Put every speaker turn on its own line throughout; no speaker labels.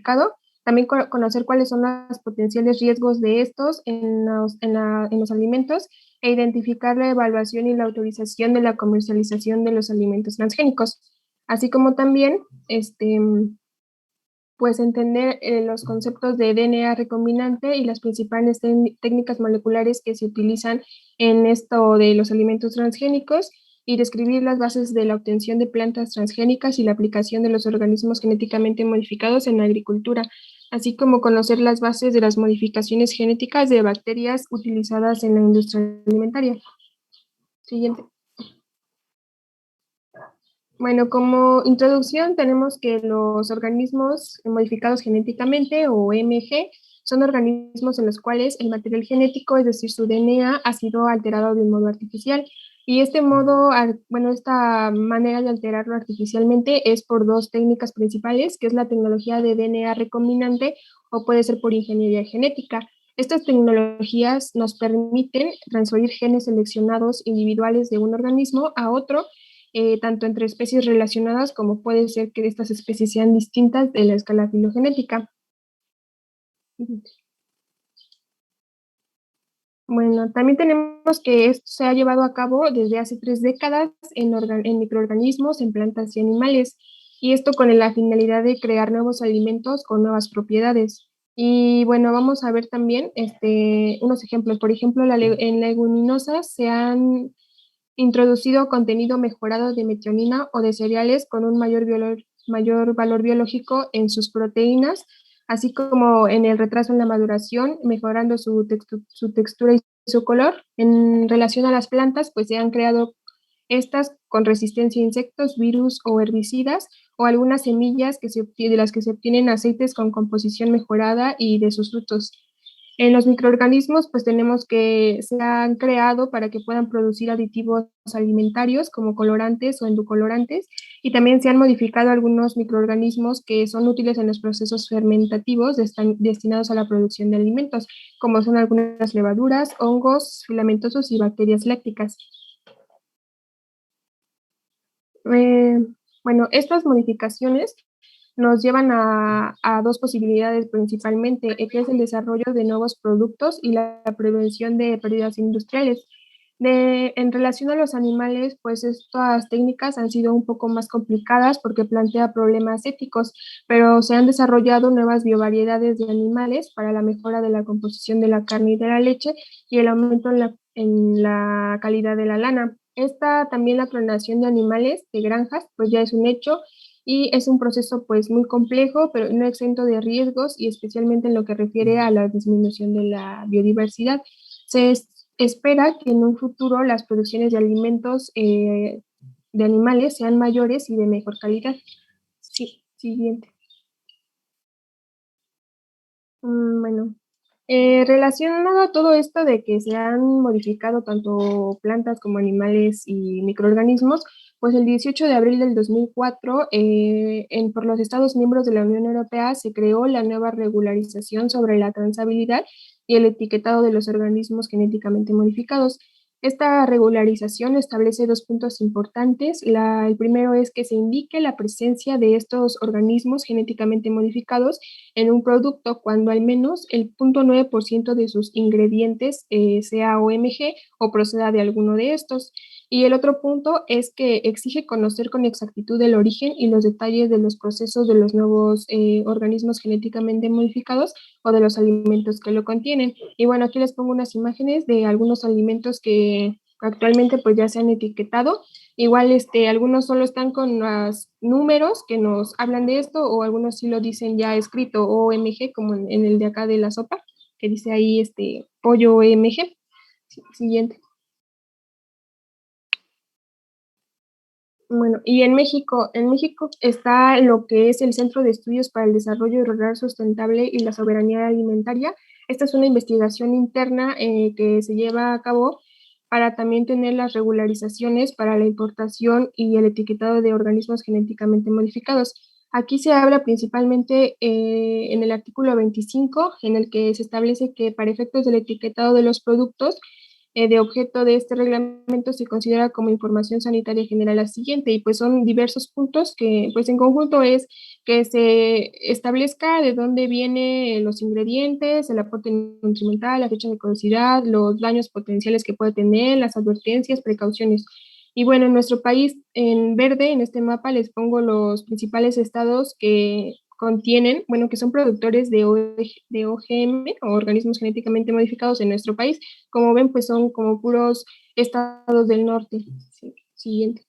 modificado, también conocer cuáles son los potenciales riesgos de estos en los alimentos e identificar la evaluación y la autorización de la comercialización de los alimentos transgénicos, así como también pues entender los conceptos de DNA recombinante y las principales técnicas moleculares que se utilizan en esto de los alimentos transgénicos y describir las bases de la obtención de plantas transgénicas y la aplicación de los organismos genéticamente modificados en la agricultura, así como conocer las bases de las modificaciones genéticas de bacterias utilizadas en la industria alimentaria. Siguiente. Bueno, como introducción tenemos que los organismos modificados genéticamente o MG son organismos en los cuales el material genético, es decir, su DNA, ha sido alterado de un modo artificial. Y este modo, bueno, esta manera de alterarlo artificialmente es por dos técnicas principales, que es la tecnología de DNA recombinante o puede ser por ingeniería genética. Estas tecnologías nos permiten transferir genes seleccionados individuales de un organismo a otro, tanto entre especies relacionadas como puede ser que estas especies sean distintas de la escala filogenética. Bueno, también tenemos que esto se ha llevado a cabo desde hace 3 décadas en microorganismos, en plantas y animales, y esto con la finalidad de crear nuevos alimentos con nuevas propiedades. Y bueno, vamos a ver también unos ejemplos. Por ejemplo, en leguminosas se han introducido contenido mejorado de metionina o de cereales con un mayor valor biológico en sus proteínas, así como en el retraso en la maduración, mejorando su textura y su color. En relación a las plantas, pues se han creado estas con resistencia a insectos, virus o herbicidas, o algunas semillas de las que se obtienen aceites con composición mejorada y de sus frutos. En los microorganismos, pues tenemos que se han creado para que puedan producir aditivos alimentarios como colorantes o endocolorantes, y también se han modificado algunos microorganismos que son útiles en los procesos fermentativos destinados a la producción de alimentos, como son algunas levaduras, hongos filamentosos y bacterias lácticas. Eh, bueno, estas modificaciones nos llevan a dos posibilidades principalmente, que es el desarrollo de nuevos productos y la prevención de pérdidas industriales. En relación a los animales, pues estas técnicas han sido un poco más complicadas porque plantea problemas éticos, pero se han desarrollado nuevas biovariedades de animales para la mejora de la composición de la carne y de la leche y el aumento en la calidad de la lana. Esta también la clonación de animales de granjas, pues ya es un hecho y es un proceso pues muy complejo, pero no exento de riesgos y especialmente en lo que refiere a la disminución de la biodiversidad. Se espera que en un futuro las producciones de alimentos de animales sean mayores y de mejor calidad. Sí, siguiente. Bueno, relacionado a todo esto de que se han modificado tanto plantas como animales y microorganismos, pues el 18 de abril del 2004, por los Estados miembros de la Unión Europea se creó la nueva regularización sobre la trazabilidad y el etiquetado de los organismos genéticamente modificados. Esta regularización establece dos puntos importantes. El primero es que se indique la presencia de estos organismos genéticamente modificados en un producto cuando al menos el 0,9% de sus ingredientes sea OMG o proceda de alguno de estos. Y el otro punto es que exige conocer con exactitud el origen y los detalles de los procesos de los nuevos organismos genéticamente modificados o de los alimentos que lo contienen. Y bueno, aquí les pongo unas imágenes de algunos alimentos que actualmente pues ya se han etiquetado. Igual, algunos solo están con los números que nos hablan de esto, o algunos sí lo dicen ya escrito OMG, como en el de acá de la sopa, que dice ahí pollo OMG. Siguiente. Bueno, y en México está lo que es el Centro de Estudios para el Desarrollo Rural Sustentable y la Soberanía Alimentaria. Esta es una investigación interna que se lleva a cabo para también tener las regularizaciones para la importación y el etiquetado de organismos genéticamente modificados. Aquí se habla principalmente en el artículo 25, en el que se establece que para efectos del etiquetado de los productos, de objeto de este reglamento se considera como información sanitaria general la siguiente, y pues son diversos puntos que pues en conjunto es que se establezca de dónde vienen los ingredientes, el aporte nutrimental, la fecha de caducidad, los daños potenciales que puede tener, las advertencias, precauciones. Y bueno, en nuestro país, en verde, en este mapa, les pongo los principales estados que contienen, bueno, que son productores de OGM o organismos genéticamente modificados en nuestro país. Como ven, pues son como puros estados del norte. Sí, siguiente.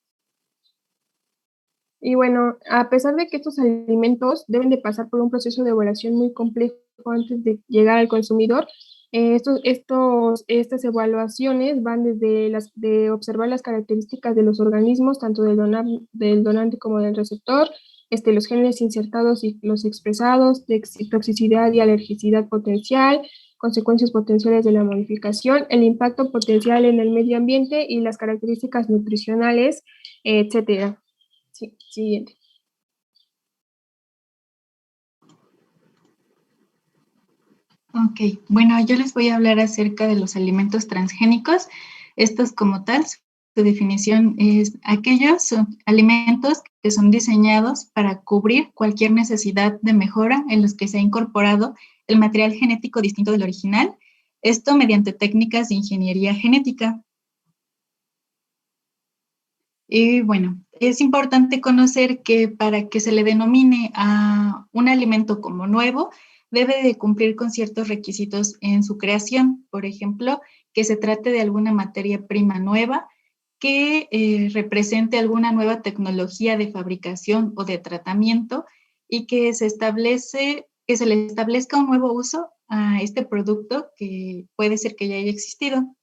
Y bueno, a pesar de que estos alimentos deben de pasar por un proceso de evaluación muy complejo antes de llegar al consumidor, estas evaluaciones van desde las de observar las características de los organismos, tanto del donante como del receptor, los genes insertados y los expresados, de toxicidad y alergicidad potencial, consecuencias potenciales de la modificación, el impacto potencial en el medio ambiente y las características nutricionales, etcétera. Sí, siguiente.
Ok, bueno, yo les voy a hablar acerca de los alimentos transgénicos. Estos como tal, su definición es aquellos alimentos que son diseñados para cubrir cualquier necesidad de mejora en los que se ha incorporado el material genético distinto del original, esto mediante técnicas de ingeniería genética. Y bueno, es importante conocer que para que se le denomine a un alimento como nuevo, debe de cumplir con ciertos requisitos en su creación. Por ejemplo, que se trate de alguna materia prima nueva, que represente alguna nueva tecnología de fabricación o de tratamiento y que se le establezca un nuevo uso a este producto que puede ser que ya haya existido.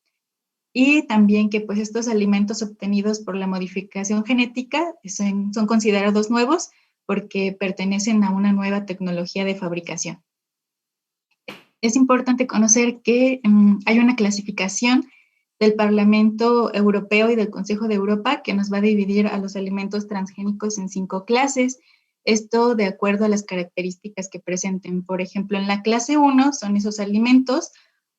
Y también que pues estos alimentos obtenidos por la modificación genética son considerados nuevos porque pertenecen a una nueva tecnología de fabricación. Es importante conocer que hay una clasificación del Parlamento Europeo y del Consejo de Europa que nos va a dividir a los alimentos transgénicos en 5 clases. Esto de acuerdo a las características que presenten. Por ejemplo, en la clase 1 son esos alimentos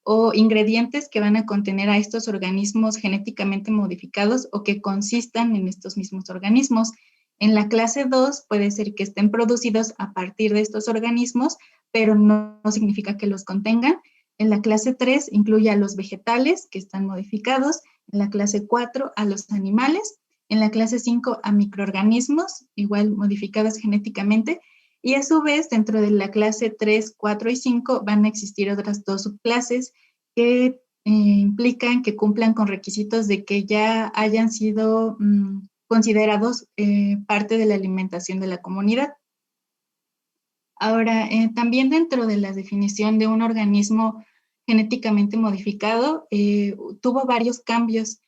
o ingredientes que van a contener a estos organismos genéticamente modificados o que consistan en estos mismos organismos. En la clase 2 puede ser que estén producidos a partir de estos organismos, pero no significa que los contengan. En la clase 3 incluye a los vegetales que están modificados, en la clase 4 a los animales, en la clase 5 a microorganismos, igual modificados genéticamente, y a su vez dentro de la clase 3, 4 y 5 van a existir otras 2 subclases que implican que cumplan con requisitos de que ya hayan sido considerados parte de la alimentación de la comunidad. Ahora, también dentro de la definición de un organismo genéticamente modificado, tuvo varios cambios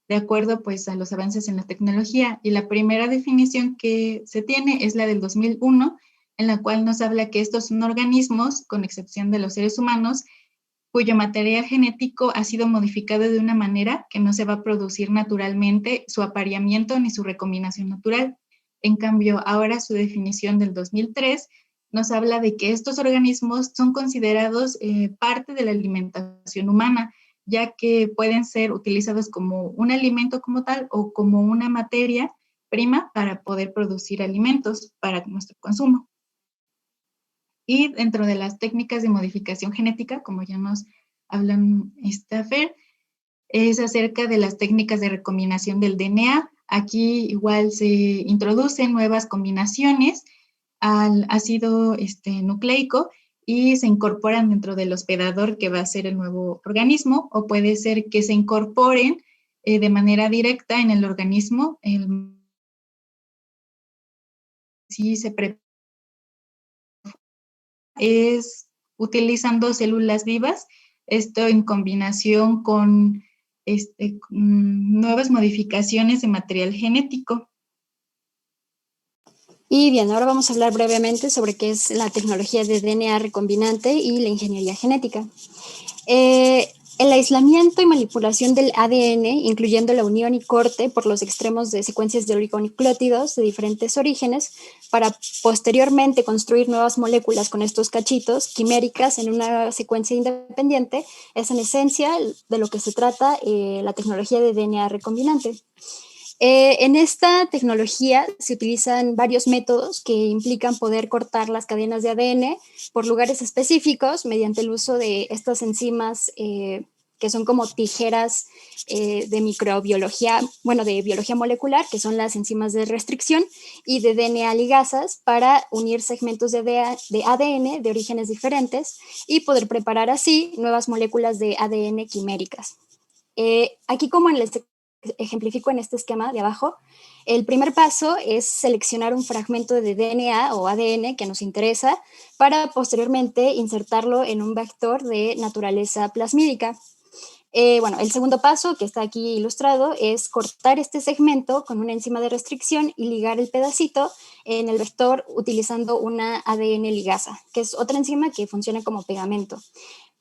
de acuerdo pues a los avances en la tecnología. Y la primera definición que se tiene es la del 2001, en la cual nos habla que estos son organismos, con excepción de los seres humanos, cuyo material genético ha sido modificado de una manera que no se va a producir naturalmente su apareamiento ni su recombinación natural. En cambio, ahora su definición del 2003 nos habla de que estos organismos son considerados parte de la alimentación humana, ya que pueden ser utilizados como un alimento como tal o como una materia prima para poder producir alimentos para nuestro consumo. Y dentro de las técnicas de modificación genética, como ya nos hablan Fer, es acerca de las técnicas de recombinación del DNA. Aquí igual se introducen nuevas combinaciones al ácido nucleico y se incorporan dentro del hospedador que va a ser el nuevo organismo, o puede ser que se incorporen de manera directa en el organismo. Si se es utilizando células vivas, esto en combinación con nuevas modificaciones de material genético.
Y bien, ahora vamos a hablar brevemente sobre qué es la tecnología de DNA recombinante y la ingeniería genética. El aislamiento y manipulación del ADN, incluyendo la unión y corte por los extremos de secuencias de oligonucleótidos de diferentes orígenes, para posteriormente construir nuevas moléculas con estos cachitos quiméricas en una secuencia independiente, es en esencia de lo que se trata la tecnología de DNA recombinante. En esta tecnología se utilizan varios métodos que implican poder cortar las cadenas de ADN por lugares específicos mediante el uso de estas enzimas que son como tijeras de microbiología, bueno, de biología molecular, que son las enzimas de restricción, y de DNA ligasas para unir segmentos de ADN de orígenes diferentes y poder preparar así nuevas moléculas de ADN quiméricas. Aquí, como les ejemplifico en este esquema de abajo, el primer paso es seleccionar un fragmento de DNA o ADN que nos interesa para posteriormente insertarlo en un vector de naturaleza plasmídica. Bueno, el segundo paso, que está aquí ilustrado, es cortar este segmento con una enzima de restricción y ligar el pedacito en el vector utilizando una ADN ligasa, que es otra enzima que funciona como pegamento.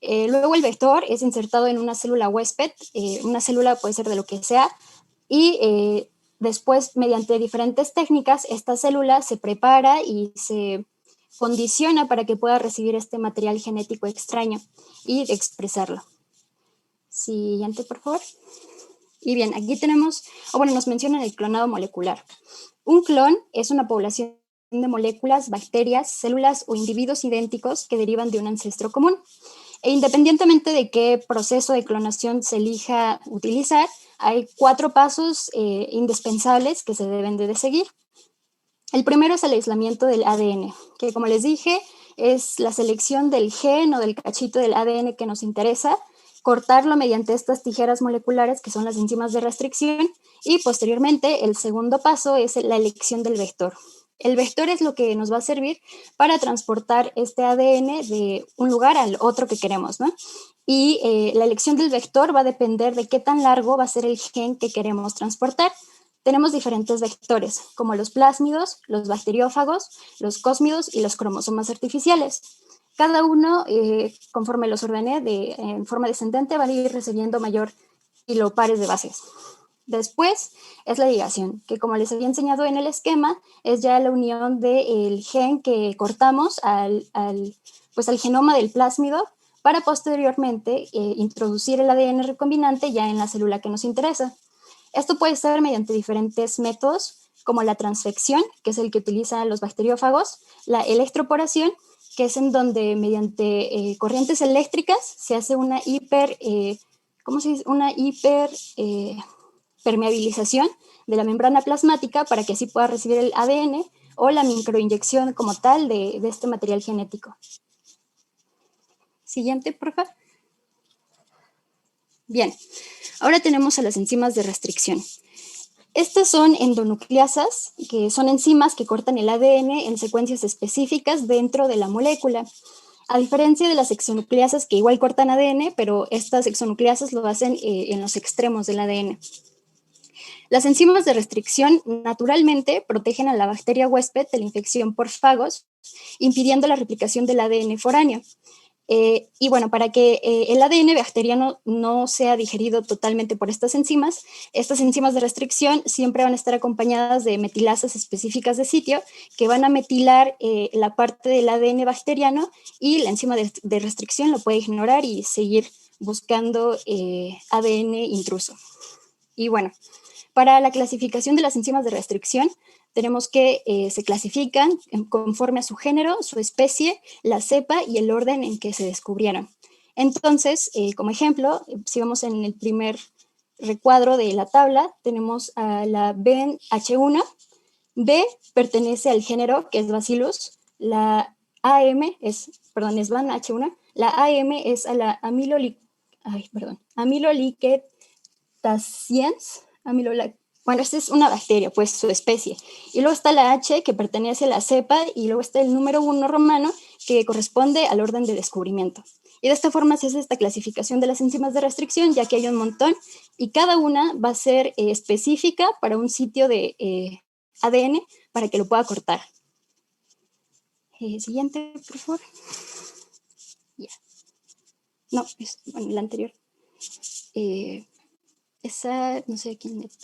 Luego el vector es insertado en una célula huésped, una célula puede ser de lo que sea, y después, mediante diferentes técnicas, esta célula se prepara y se condiciona para que pueda recibir este material genético extraño y expresarlo. Siguiente, por favor. Y bien, aquí tenemos, nos mencionan el clonado molecular. Un clon es una población de moléculas, bacterias, células o individuos idénticos que derivan de un ancestro común. E independientemente de qué proceso de clonación se elija utilizar, hay 4 pasos indispensables que se deben de seguir. El primero es el aislamiento del ADN, que como les dije, es la selección del gen o del cachito del ADN que nos interesa, cortarlo mediante estas tijeras moleculares que son las enzimas de restricción, y posteriormente el segundo paso es la elección del vector. El vector es lo que nos va a servir para transportar este ADN de un lugar al otro que queremos, ¿no? Y la elección del vector va a depender de qué tan largo va a ser el gen que queremos transportar. Tenemos diferentes vectores, como los plásmidos, los bacteriófagos, los cósmidos y los cromosomas artificiales. Cada uno, conforme los ordené en forma descendente, va a ir recibiendo mayor kilopares de bases. Después es la ligación, que como les había enseñado en el esquema, es ya la unión del gen que cortamos al genoma del plásmido para posteriormente introducir el ADN recombinante ya en la célula que nos interesa. Esto puede ser mediante diferentes métodos, como la transfección, que es el que utilizan los bacteriófagos, la electroporación, que es en donde mediante corrientes eléctricas se hace una permeabilización de la membrana plasmática para que así pueda recibir el ADN, o la microinyección como tal de este material genético. Siguiente, por favor. Bien, ahora tenemos a las enzimas de restricción. Estas son endonucleasas, que son enzimas que cortan el ADN en secuencias específicas dentro de la molécula. A diferencia de las exonucleasas, que igual cortan ADN, pero estas exonucleasas lo hacen en los extremos del ADN. Las enzimas de restricción naturalmente protegen a la bacteria huésped de la infección por fagos, impidiendo la replicación del ADN foráneo. Y bueno, para que el ADN bacteriano no sea digerido totalmente por estas enzimas de restricción siempre van a estar acompañadas de metilasas específicas de sitio que van a metilar la parte del ADN bacteriano, y la enzima de restricción lo puede ignorar y seguir buscando ADN intruso. Y bueno, para la clasificación de las enzimas de restricción, tenemos que se clasifican conforme a su género, su especie, la cepa y el orden en que se descubrieron. Entonces, como ejemplo, si vamos en el primer recuadro de la tabla, tenemos a la BNH1. B pertenece al género, que es Bacillus. La AM es BNH1. La AM es a la amyloliquetaciens. Bueno, esta es una bacteria, pues su especie. Y luego está la H, que pertenece a la cepa, y luego está el número 1 romano, que corresponde al orden de descubrimiento. Y de esta forma se hace esta clasificación de las enzimas de restricción, ya que hay un montón, y cada una va a ser específica para un sitio de ADN para que lo pueda cortar. Siguiente, por favor. Yeah. No, la anterior. Esa, no sé quién es.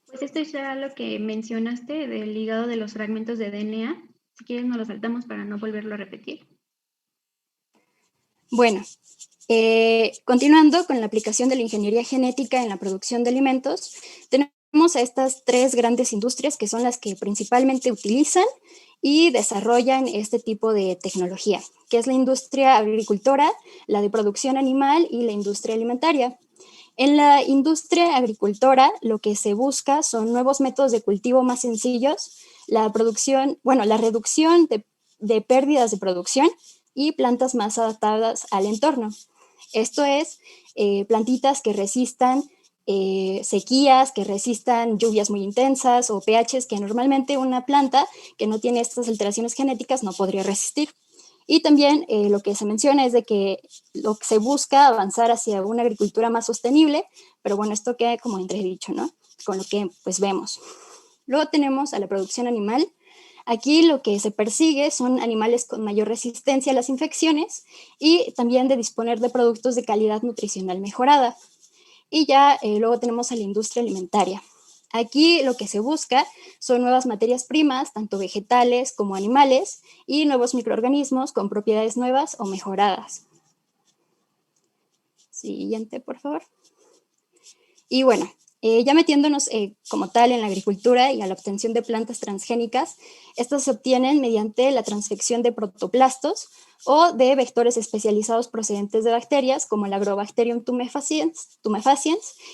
Pues esto ya lo que mencionaste del ligado de los fragmentos de DNA. Si quieres nos lo saltamos para no volverlo a repetir.
Bueno, continuando con la aplicación de la ingeniería genética en la producción de alimentos, tenemos a estas tres grandes industrias que son las que principalmente utilizan y desarrollan este tipo de tecnología, que es la industria agricultora, la de producción animal y la industria alimentaria. En la industria agricultora, lo que se busca son nuevos métodos de cultivo más sencillos, la reducción de pérdidas de producción y plantas más adaptadas al entorno. Esto es, plantitas que resistan sequías, que resistan lluvias muy intensas o pHs que normalmente una planta que no tiene estas alteraciones genéticas no podría resistir. Y también lo que se menciona es de que lo que se busca avanzar hacia una agricultura más sostenible, pero bueno, esto queda como entredicho, ¿no? Con lo que pues vemos. Luego tenemos a la producción animal. Aquí lo que se persigue son animales con mayor resistencia a las infecciones y también de disponer de productos de calidad nutricional mejorada. Y ya luego tenemos a la industria alimentaria. Aquí lo que se busca son nuevas materias primas, tanto vegetales como animales, y nuevos microorganismos con propiedades nuevas o mejoradas. Siguiente, por favor. Y bueno, ya metiéndonos como tal en la agricultura y a la obtención de plantas transgénicas, estas se obtienen mediante la transfección de protoplastos o de vectores especializados procedentes de bacterias como el Agrobacterium tumefaciens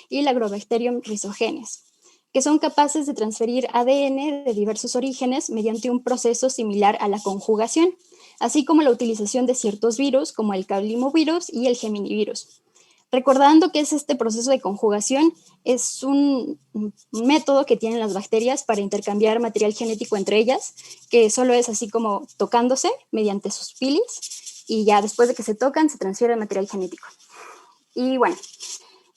y el Agrobacterium rhizogenes, que son capaces de transferir ADN de diversos orígenes mediante un proceso similar a la conjugación, así como la utilización de ciertos virus como el caulimovirus y el geminivirus. Recordando que es este proceso de conjugación, es un método que tienen las bacterias para intercambiar material genético entre ellas, que solo es así como tocándose mediante sus pilis, y ya después de que se tocan se transfiere el material genético. Y bueno,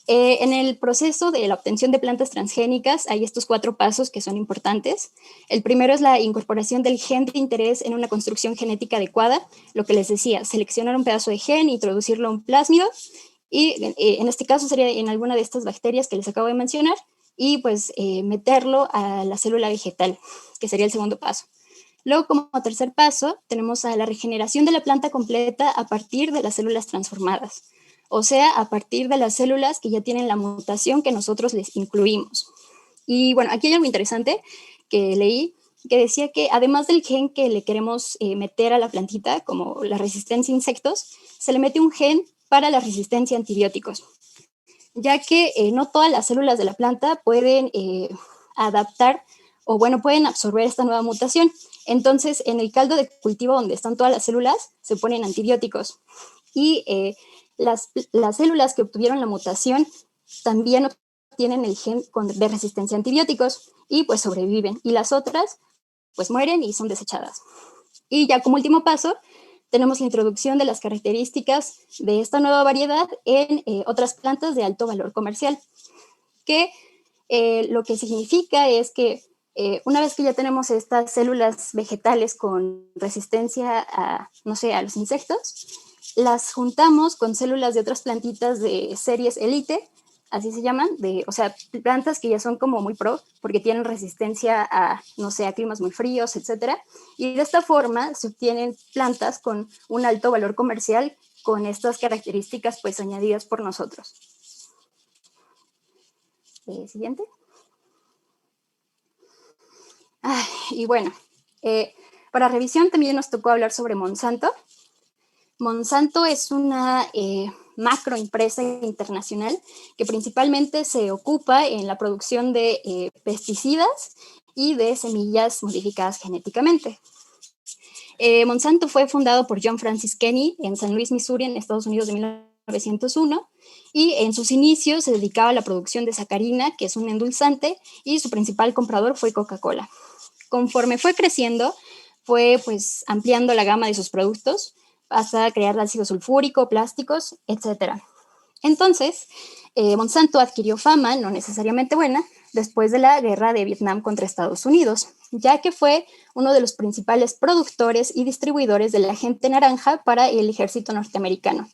en el proceso de la obtención de plantas transgénicas hay estos 4 pasos que son importantes. El primero es la incorporación del gen de interés en una construcción genética adecuada, lo que les decía, seleccionar un pedazo de gen, introducirlo a un plásmido, y en este caso sería en alguna de estas bacterias que les acabo de mencionar, y pues meterlo a la célula vegetal, que sería el segundo paso. Luego, como tercer paso, tenemos a la regeneración de la planta completa a partir de las células transformadas, o sea, a partir de las células que ya tienen la mutación que nosotros les incluimos. Y bueno, aquí hay algo interesante que leí, que decía que además del gen que le queremos meter a la plantita, como la resistencia a insectos, se le mete un gen para la resistencia a antibióticos, ya que no todas las células de la planta pueden adaptar o bueno, pueden absorber esta nueva mutación. Entonces, en el caldo de cultivo donde están todas las células, se ponen antibióticos. Y las células que obtuvieron la mutación también obtienen el gen de resistencia a antibióticos y pues sobreviven. Y las otras pues mueren y son desechadas. Y ya como último paso, tenemos la introducción de las características de esta nueva variedad en otras plantas de alto valor comercial, que lo que significa es que una vez que ya tenemos estas células vegetales con resistencia a, no sé, a los insectos, las juntamos con células de otras plantitas de series elite, así se llaman, o sea, plantas que ya son como muy pro, porque tienen resistencia a, no sé, a climas muy fríos, etcétera. Y de esta forma se obtienen plantas con un alto valor comercial con estas características pues añadidas por nosotros. Siguiente. Y bueno, para revisión también nos tocó hablar sobre Monsanto. Monsanto es una macroempresa internacional que principalmente se ocupa en la producción de pesticidas y de semillas modificadas genéticamente. Monsanto fue fundado por John Francis Kenney en San Luis, Missouri, en Estados Unidos de 1901, y en sus inicios se dedicaba a la producción de sacarina, que es un endulzante, y su principal comprador fue Coca-Cola. Conforme fue creciendo, fue pues ampliando la gama de sus productos hasta crear ácido sulfúrico, plásticos, etc. Entonces, Monsanto adquirió fama, no necesariamente buena, después de la guerra de Vietnam contra Estados Unidos, ya que fue uno de los principales productores y distribuidores del agente naranja para el ejército norteamericano.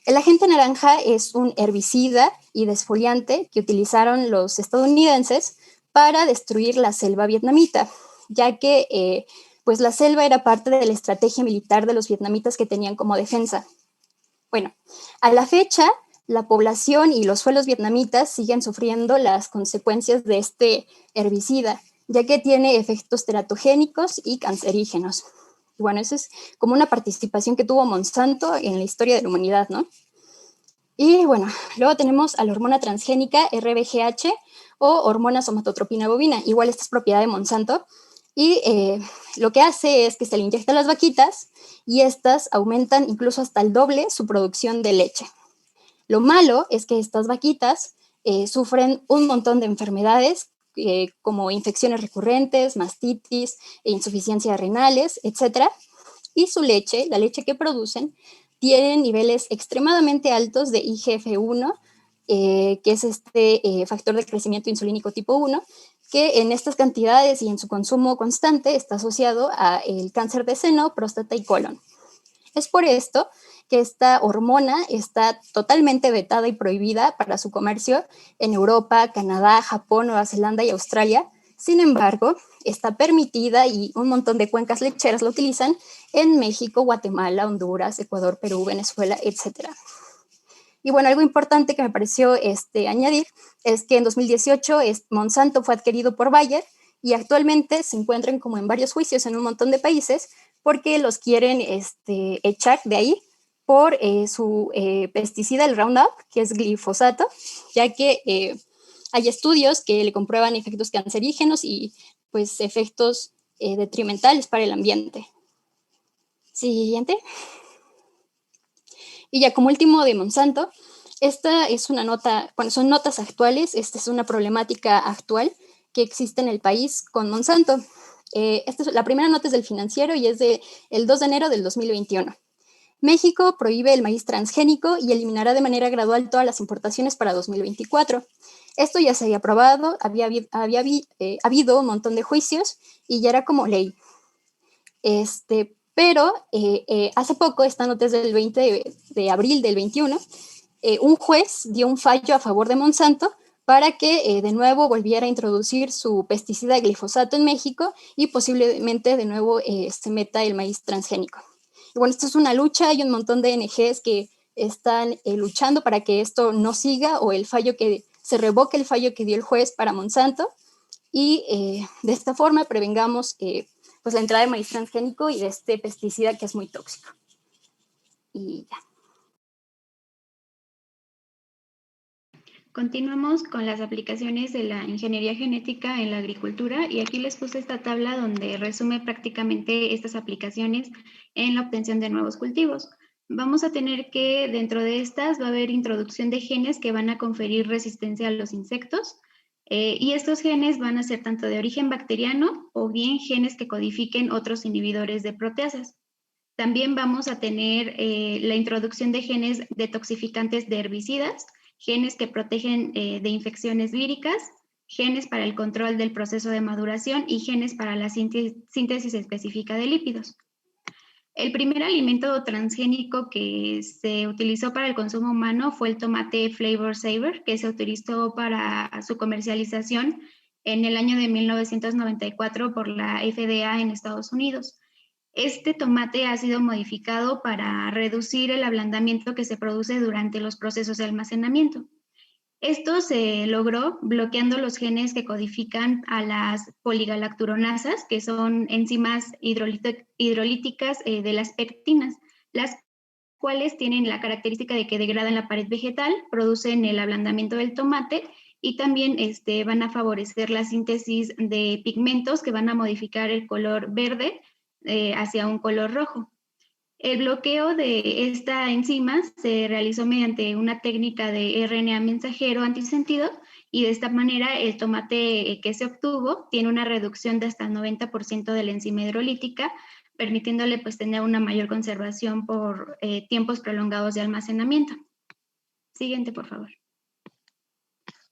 El agente naranja es un herbicida y desfoliante que utilizaron los estadounidenses para destruir la selva vietnamita, ya que pues la selva era parte de la estrategia militar de los vietnamitas que tenían como defensa. Bueno, a la fecha, la población y los suelos vietnamitas siguen sufriendo las consecuencias de este herbicida, ya que tiene efectos teratogénicos y cancerígenos. Y bueno, eso es como una participación que tuvo Monsanto en la historia de la humanidad, ¿no? Y bueno, luego tenemos a la hormona transgénica RBGH o hormona somatotropina bovina. Igual esta es propiedad de Monsanto. Y lo que hace es que se le inyecta a las vaquitas y estas aumentan incluso hasta el doble su producción de leche. Lo malo es que estas vaquitas sufren un montón de enfermedades como infecciones recurrentes, mastitis, insuficiencia renales, etc. Y su leche, la leche que producen, tiene niveles extremadamente altos de IGF-1, que es este factor de crecimiento insulínico tipo 1, que en estas cantidades y en su consumo constante está asociado al cáncer de seno, próstata y colon. Es por esto que esta hormona está totalmente vetada y prohibida para su comercio en Europa, Canadá, Japón, Nueva Zelanda y Australia. Sin embargo, está permitida y un montón de cuencas lecheras la utilizan en México, Guatemala, Honduras, Ecuador, Perú, Venezuela, etc. Y bueno, algo importante que me pareció añadir es que en 2018 Monsanto fue adquirido por Bayer y actualmente se encuentran como en varios juicios en un montón de países porque los quieren echar de ahí por su pesticida, el Roundup, que es glifosato, ya que hay estudios que le comprueban efectos cancerígenos y pues efectos detrimentales para el ambiente. Siguiente. Y ya como último de Monsanto, esta es una nota, bueno, son notas actuales, esta es una problemática actual que existe en el país con Monsanto. La primera nota es del Financiero y es del 2 de enero del 2021. México prohíbe el maíz transgénico y eliminará de manera gradual todas las importaciones para 2024. Esto ya se había aprobado, había habido un montón de juicios y ya era como ley. Pero hace poco, esta nota es del 20 de abril del 21, un juez dio un fallo a favor de Monsanto para que de nuevo volviera a introducir su pesticida glifosato en México y posiblemente de nuevo se meta el maíz transgénico. Y bueno, esto es una lucha, hay un montón de ONGs que están luchando para que esto no siga o se revoque el fallo que dio el juez para Monsanto y de esta forma prevengamos pues la entrada de maíz transgénico y de este pesticida que es muy tóxico. Y ya.
Continuamos con las aplicaciones de la ingeniería genética en la agricultura y aquí les puse esta tabla donde resume prácticamente estas aplicaciones en la obtención de nuevos cultivos. Vamos a tener que dentro de estas va a haber introducción de genes que van a conferir resistencia a los insectos y estos genes van a ser tanto de origen bacteriano o bien genes que codifiquen otros inhibidores de proteasas. También vamos a tener la introducción de genes detoxificantes de herbicidas, genes que protegen de infecciones víricas, genes para el control del proceso de maduración y genes para la síntesis específica de lípidos. El primer alimento transgénico que se utilizó para el consumo humano fue el tomate Flavor Saver, que se utilizó para su comercialización en el año de 1994 por la FDA en Estados Unidos. Este tomate ha sido modificado para reducir el ablandamiento que se produce durante los procesos de almacenamiento. Esto se logró bloqueando los genes que codifican a las poligalacturonasas, que son enzimas hidrolíticas de las pectinas, las cuales tienen la característica de que degradan la pared vegetal, producen el ablandamiento del tomate y también van a favorecer la síntesis de pigmentos que van a modificar el color verde hacia un color rojo. El bloqueo de esta enzima se realizó mediante una técnica de RNA mensajero antisentido y de esta manera el tomate que se obtuvo tiene una reducción de hasta el 90% de la enzima hidrolítica, permitiéndole pues tener una mayor conservación por tiempos prolongados de almacenamiento. Siguiente, por favor.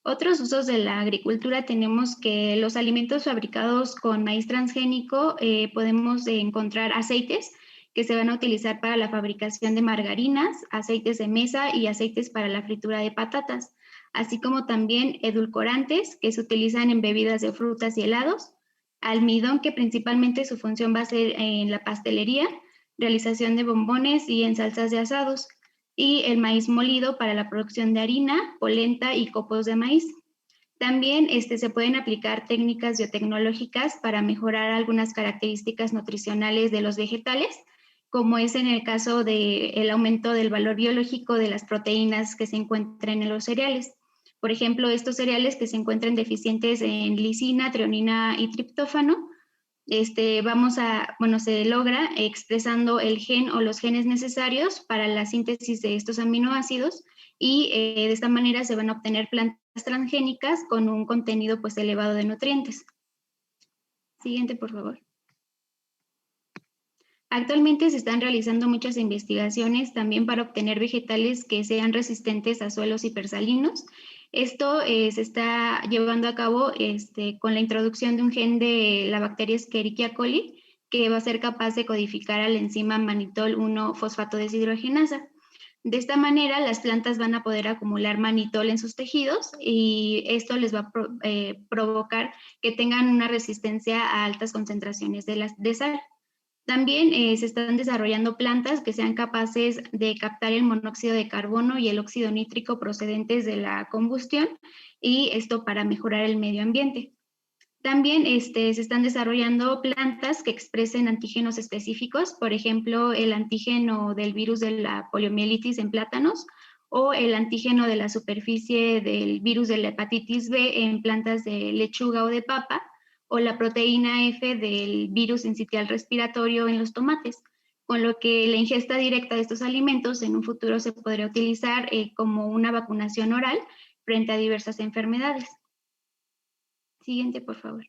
Otros usos de la agricultura tenemos que los alimentos fabricados con maíz transgénico podemos encontrar aceites que se van a utilizar para la fabricación de margarinas, aceites de mesa y aceites para la fritura de patatas, así como también edulcorantes que se utilizan en bebidas de frutas y helados, almidón, que principalmente su función va a ser en la pastelería, realización de bombones y en salsas de asados, y el maíz molido para la producción de harina, polenta y copos de maíz. También se pueden aplicar técnicas biotecnológicas para mejorar algunas características nutricionales de los vegetales, como es en el caso del aumento del valor biológico de las proteínas que se encuentran en los cereales. Por ejemplo, estos cereales que se encuentran deficientes en lisina, treonina y triptófano, se logra expresando el gen o los genes necesarios para la síntesis de estos aminoácidos y de esta manera se van a obtener plantas transgénicas con un contenido pues elevado de nutrientes. Siguiente, por favor. Actualmente se están realizando muchas investigaciones también para obtener vegetales que sean resistentes a suelos hipersalinos. Esto se está llevando a cabo con la introducción de un gen de la bacteria Escherichia coli que va a ser capaz de codificar al enzima mannitol 1-fosfato deshidrogenasa. De esta manera, las plantas van a poder acumular mannitol en sus tejidos y esto les va a provocar que tengan una resistencia a altas concentraciones de sal. También se están desarrollando plantas que sean capaces de captar el monóxido de carbono y el óxido nítrico procedentes de la combustión, y esto para mejorar el medio ambiente. También se están desarrollando plantas que expresen antígenos específicos, por ejemplo, el antígeno del virus de la poliomielitis en plátanos o el antígeno de la superficie del virus de la hepatitis B en plantas de lechuga o de papa, o la proteína F del virus sincitial respiratorio en los tomates, con lo que la ingesta directa de estos alimentos en un futuro se podría utilizar como una vacunación oral frente a diversas enfermedades. Siguiente, por favor.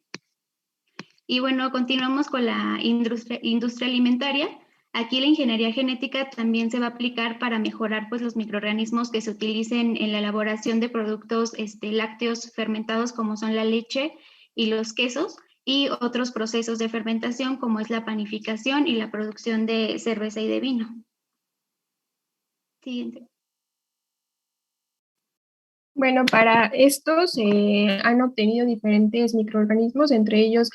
Y bueno, continuamos con la industria alimentaria. Aquí la ingeniería genética también se va a aplicar para mejorar pues, los microorganismos que se utilicen en la elaboración de productos lácteos fermentados como son la leche y los quesos, y otros procesos de fermentación como es la panificación y la producción de cerveza y de vino. Siguiente.
Bueno, para esto se han obtenido diferentes microorganismos, entre ellos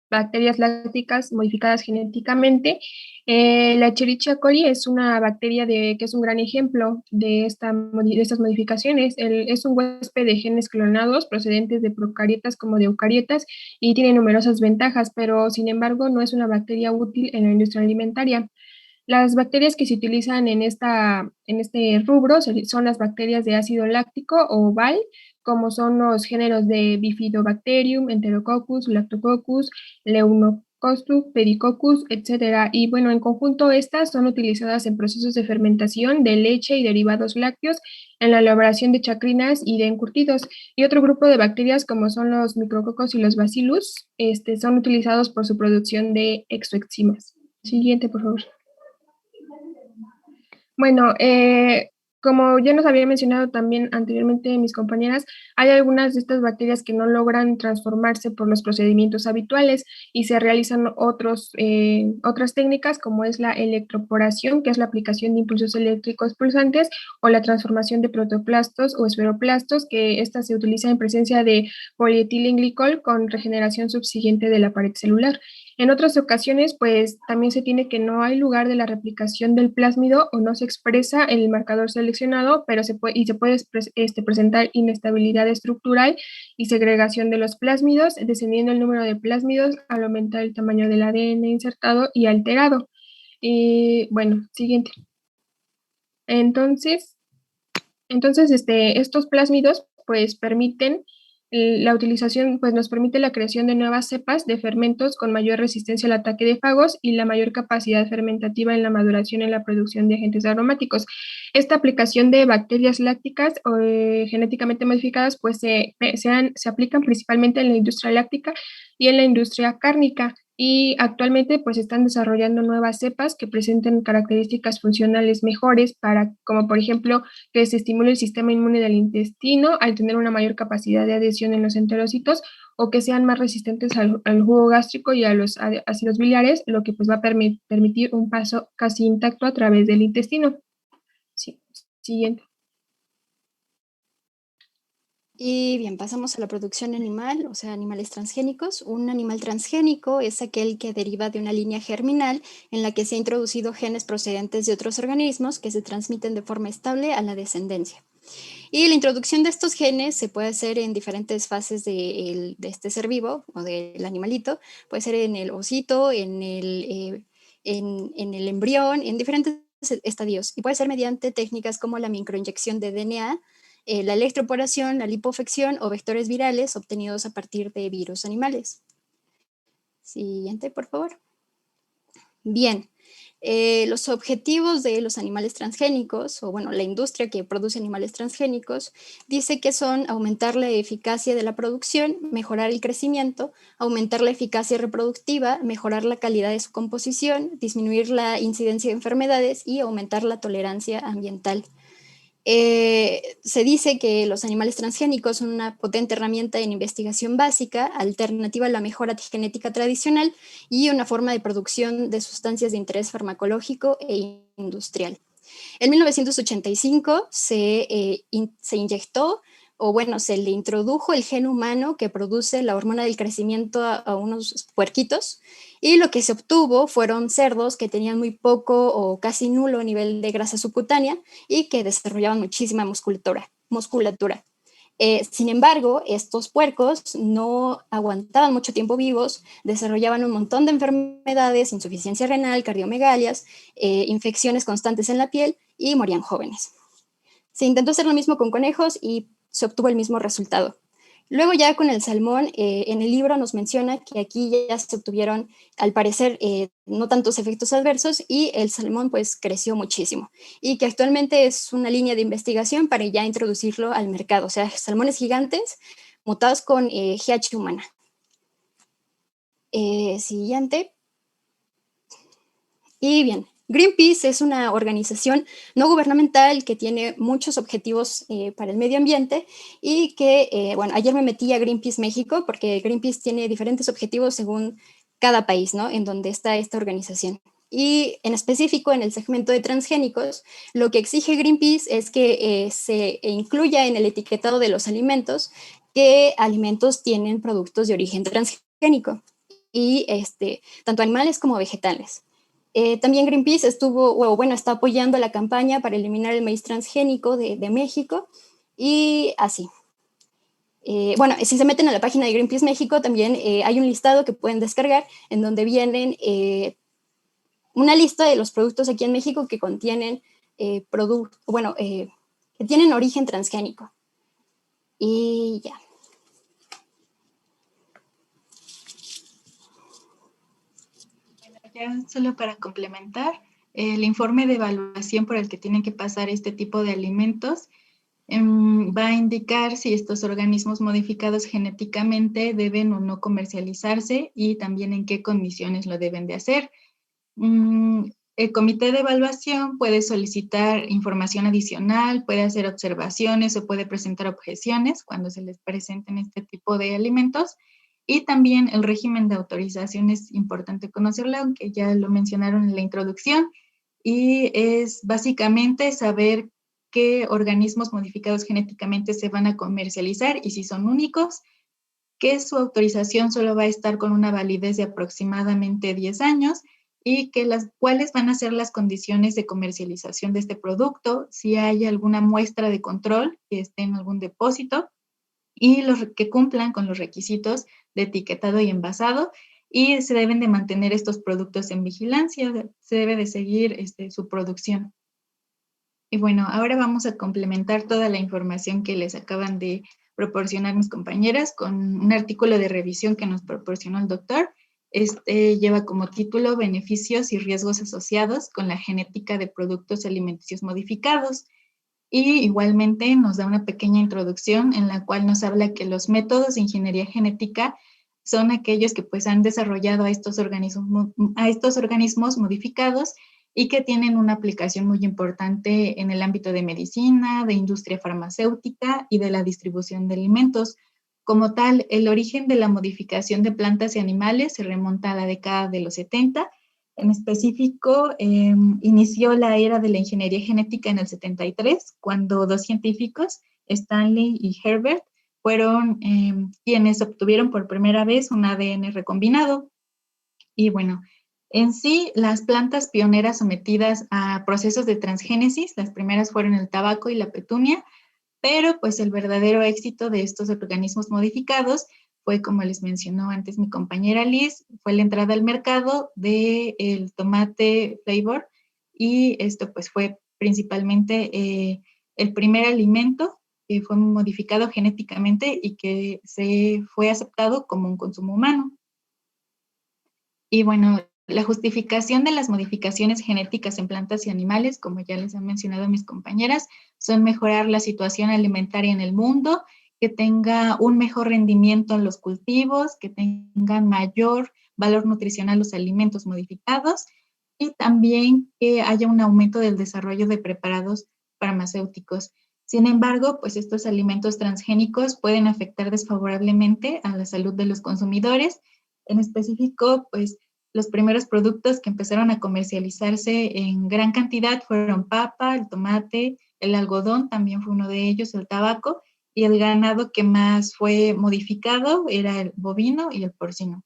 bacterias lácticas modificadas genéticamente. La Escherichia coli es una bacteria que es un gran ejemplo de estas modificaciones. Es un huésped de genes clonados procedentes de procariotas como de eucariotas y tiene numerosas ventajas, pero sin embargo no es una bacteria útil en la industria alimentaria. Las bacterias que se utilizan en este rubro son las bacterias de ácido láctico o BAL, como son los géneros de Bifidobacterium, Enterococcus, Lactococcus, Leeucostomus, Pericoccus, etc. Y bueno, en conjunto estas son utilizadas en procesos de fermentación de leche y derivados lácteos, en la elaboración de chacrinas y de encurtidos. Y otro grupo de bacterias como son los micrococos y los bacillus, son utilizados por su producción de exoenzimas. Siguiente, por favor. Bueno, como ya nos había mencionado también anteriormente mis compañeras, hay algunas de estas bacterias que no logran transformarse por los procedimientos habituales y se realizan otras técnicas como es la electroporación, que es la aplicación de impulsos eléctricos pulsantes, o la transformación de protoplastos o esferoplastos, que esta se utiliza en presencia de polietilenglicol con regeneración subsiguiente de la pared celular. En otras ocasiones, pues también se tiene que no hay lugar de la replicación del plásmido o no se expresa el marcador seleccionado, pero se puede presentar inestabilidad estructural y segregación de los plásmidos, descendiendo el número de plásmidos al aumentar el tamaño del ADN insertado y alterado. Y bueno, siguiente. Entonces estos plásmidos pues permiten la utilización, pues nos permite la creación de nuevas cepas de fermentos con mayor resistencia al ataque de fagos y la mayor capacidad fermentativa en la maduración y la producción de agentes aromáticos. Esta aplicación de bacterias lácticas genéticamente modificadas pues se aplican principalmente en la industria láctica y en la industria cárnica. y actualmente pues están desarrollando nuevas cepas que presenten características funcionales mejores para, como por ejemplo, que se estimule el sistema inmune del intestino al tener una mayor capacidad de adhesión en los enterocitos o que sean más resistentes al jugo gástrico y a los ácidos biliares, lo que pues va a permitir un paso casi intacto a través del intestino. Sí. Siguiente.
Y bien, pasamos a la producción animal, o sea, animales transgénicos. Un animal transgénico es aquel que deriva de una línea germinal en la que se han introducido genes procedentes de otros organismos que se transmiten de forma estable a la descendencia. Y la introducción de estos genes se puede hacer en diferentes fases de este ser vivo o del animalito. Puede ser en el osito, en el embrión, en diferentes estadios. Y puede ser mediante técnicas como la microinyección de DNA, la electroporación, la lipofección o vectores virales obtenidos a partir de virus animales. Siguiente, por favor. Bien, los objetivos de los animales transgénicos, o bueno, la industria que produce animales transgénicos, dice que son aumentar la eficacia de la producción, mejorar el crecimiento, aumentar la eficacia reproductiva, mejorar la calidad de su composición, disminuir la incidencia de enfermedades y aumentar la tolerancia ambiental. Se dice que los animales transgénicos son una potente herramienta en investigación básica, alternativa a la mejora genética tradicional y una forma de producción de sustancias de interés farmacológico e industrial. En 1985 se inyectó, o bueno, se le introdujo el gen humano que produce la hormona del crecimiento a unos puerquitos, y lo que se obtuvo fueron cerdos que tenían muy poco o casi nulo nivel de grasa subcutánea y que desarrollaban muchísima musculatura. Sin embargo, estos puercos no aguantaban mucho tiempo vivos, desarrollaban un montón de enfermedades, insuficiencia renal, cardiomegalias, infecciones constantes en la piel y morían jóvenes. Se intentó hacer lo mismo con conejos y se obtuvo el mismo resultado. Luego ya con el salmón, en el libro nos menciona que aquí ya se obtuvieron, al parecer, no tantos efectos adversos y el salmón pues creció muchísimo y que actualmente es una línea de investigación para ya introducirlo al mercado, o sea, salmones gigantes mutados con GH humana. Siguiente. Y bien, Greenpeace es una organización no gubernamental que tiene muchos objetivos para el medio ambiente y que, bueno, ayer me metí a Greenpeace México porque Greenpeace tiene diferentes objetivos según cada país, ¿no? En donde está esta organización. Y en específico, en el segmento de transgénicos, lo que exige Greenpeace es que se incluya en el etiquetado de los alimentos qué alimentos tienen productos de origen transgénico y tanto animales como vegetales. También Greenpeace está apoyando la campaña para eliminar el maíz transgénico de México y así. Bueno, si se meten a la página de Greenpeace México, también hay un listado que pueden descargar en donde vienen una lista de los productos aquí en México que contienen que tienen origen transgénico. Y ya.
Ya solo para complementar, el informe de evaluación por el que tienen que pasar este tipo de alimentos va a indicar si estos organismos modificados genéticamente deben o no comercializarse y también en qué condiciones lo deben de hacer. El comité de evaluación puede solicitar información adicional, puede hacer observaciones o puede presentar objeciones cuando se les presenten este tipo de alimentos. Y también el régimen de autorización es importante conocerlo, aunque ya lo mencionaron en la introducción, y es básicamente saber qué organismos modificados genéticamente se van a comercializar y si son únicos, que su autorización solo va a estar con una validez de aproximadamente 10 años y cuáles van a ser las condiciones de comercialización de este producto, si hay alguna muestra de control que esté en algún depósito y los que cumplan con los requisitos de etiquetado y envasado, y se deben de mantener estos productos en vigilancia, se debe de seguir su producción. Y bueno, ahora vamos a complementar toda la información que les acaban de proporcionar mis compañeras con un artículo de revisión que nos proporcionó el doctor. Lleva como título Beneficios y riesgos asociados con la genética de productos alimenticios modificados. Y igualmente nos da una pequeña introducción en la cual nos habla que los métodos de ingeniería genética son aquellos que pues han desarrollado a estos organismos modificados y que tienen una aplicación muy importante en el ámbito de medicina, de industria farmacéutica y de la distribución de alimentos. Como tal, el origen de la modificación de plantas y animales se remonta a la década de los 70. En específico, inició la era de la ingeniería genética en el 73, cuando dos científicos, Stanley y Herbert, fueron quienes obtuvieron por primera vez un ADN recombinado. Y bueno, en sí, las plantas pioneras sometidas a procesos de transgénesis, las primeras fueron el tabaco y la petunia, pero pues el verdadero éxito de estos organismos modificados fue, como les mencionó antes mi compañera Liz, fue la entrada al mercado del tomate flavor, y esto pues fue principalmente el primer alimento que fue modificado genéticamente y que se fue aceptado como un consumo humano. Y bueno, la justificación de las modificaciones genéticas en plantas y animales, como ya les han mencionado mis compañeras, son mejorar la situación alimentaria en el mundo, que tenga un mejor rendimiento en los cultivos, que tengan mayor valor nutricional los alimentos modificados y también que haya un aumento del desarrollo de preparados farmacéuticos. Sin embargo, pues estos alimentos transgénicos pueden afectar desfavorablemente a la salud de los consumidores. En específico, pues los primeros productos que empezaron a comercializarse en gran cantidad fueron papa, el tomate, el algodón, también fue uno de ellos, el tabaco, y el ganado que más fue modificado era el bovino y el porcino.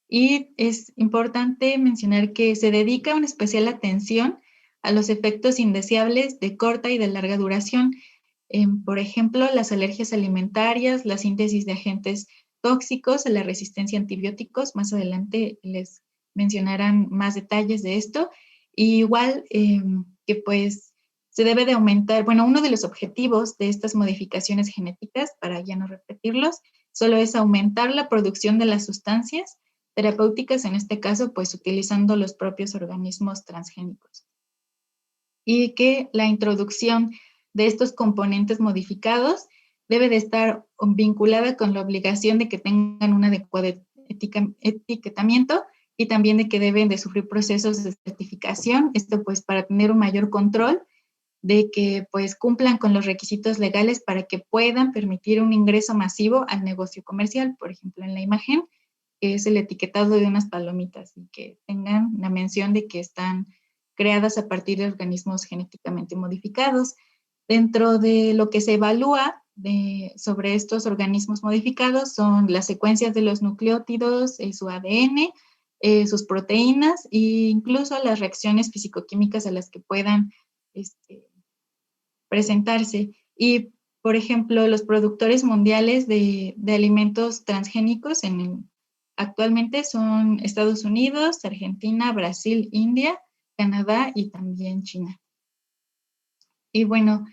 Y es importante mencionar que se dedica una especial atención a los efectos indeseables de corta y de larga duración. Por ejemplo, las alergias alimentarias, la síntesis de agentes tóxicos, la resistencia a antibióticos. Más adelante les mencionarán más detalles de esto. Y igual que pues se debe de aumentar, bueno, uno de los objetivos de estas modificaciones genéticas, para ya no repetirlos, solo es aumentar la producción de las sustancias terapéuticas, en este caso, pues utilizando los propios organismos transgénicos. Y que la introducción de estos componentes modificados debe de estar vinculada con la obligación de que tengan un adecuado etiquetamiento y también de que deben de sufrir procesos de certificación, esto pues para tener un mayor control de que pues cumplan con los requisitos legales para que puedan permitir un ingreso masivo al negocio comercial. Por ejemplo, en la imagen, que es el etiquetado de unas palomitas y que tengan la mención de que están creadas a partir de organismos genéticamente modificados. Dentro de lo que se evalúa sobre estos organismos modificados son las secuencias de los nucleótidos, su ADN, sus proteínas e incluso las reacciones físico-químicas a las que puedan presentarse. Y, por ejemplo, los productores mundiales de alimentos transgénicos actualmente son Estados Unidos, Argentina, Brasil, India, Canadá y también China. Y bueno,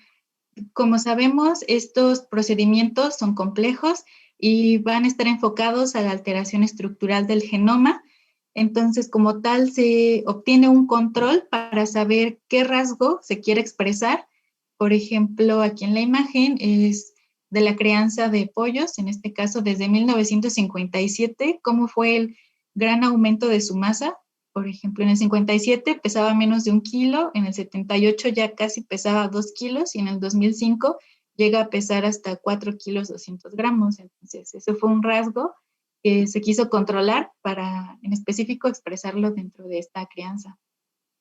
como sabemos, estos procedimientos son complejos y van a estar enfocados a la alteración estructural del genoma. Entonces, como tal, se obtiene un control para saber qué rasgo se quiere expresar. Por ejemplo, aquí en la imagen es de la crianza de pollos, en este caso desde 1957, cómo fue el gran aumento de su masa. Por ejemplo, en el 57 pesaba menos de 1 kilo, en el 78 ya casi pesaba 2 kilos y en el 2005 llega a pesar hasta 4 kilos 200 gramos. Entonces, eso fue un rasgo que se quiso controlar para, en específico, expresarlo dentro de esta crianza.